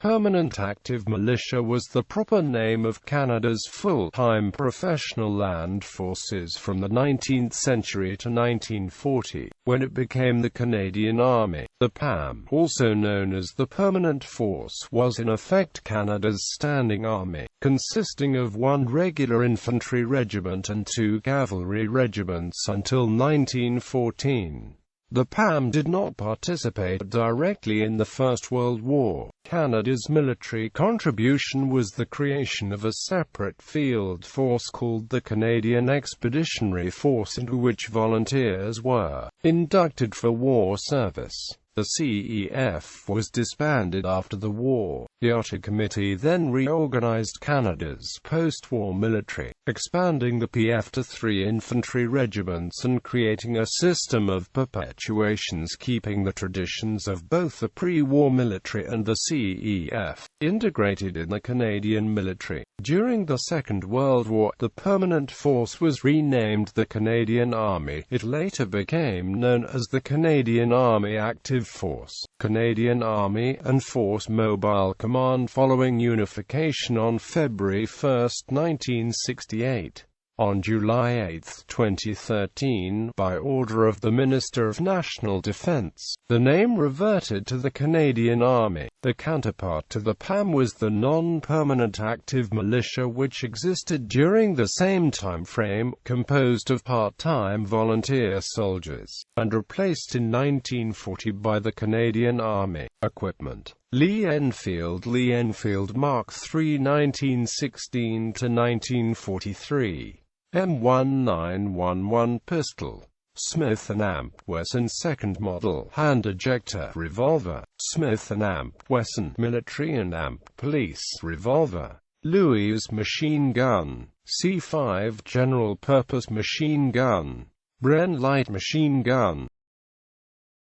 Permanent Active Militia was the proper name of Canada's full-time professional land forces from the 19th century to 1940, when it became the Canadian Army. The PAM, also known as the Permanent Force, was in effect Canada's standing army, consisting of one regular infantry regiment and two cavalry regiments until 1914. The PAM did not participate directly in the First World War. Canada's military contribution was the creation of a separate field force called the Canadian Expeditionary Force, into which volunteers were inducted for war service. The CEF was disbanded after the war. The Ottawa Committee then reorganized Canada's post-war military, expanding the PF to 3 infantry regiments and creating a system of perpetuations keeping the traditions of both the pre-war military and the CEF, integrated in the Canadian military. During the Second World War, the Permanent Force was renamed the Canadian Army. It later became known as the Canadian Army Active Force, Canadian Army and Force Mobile Command following unification on February 1, 1968. On July 8, 2013, by order of the Minister of National Defence, the name reverted to the Canadian Army. The counterpart to the PAM was the Non-Permanent Active Militia, which existed during the same time frame, composed of part-time volunteer soldiers, and replaced in 1940 by the Canadian Army. Equipment: Lee Enfield Mark III 1916 to 1943. M1911 pistol. Smith & Wesson second model hand ejector revolver. Smith & Wesson military and police revolver. Louis machine gun. C5 general purpose machine gun. Bren light machine gun.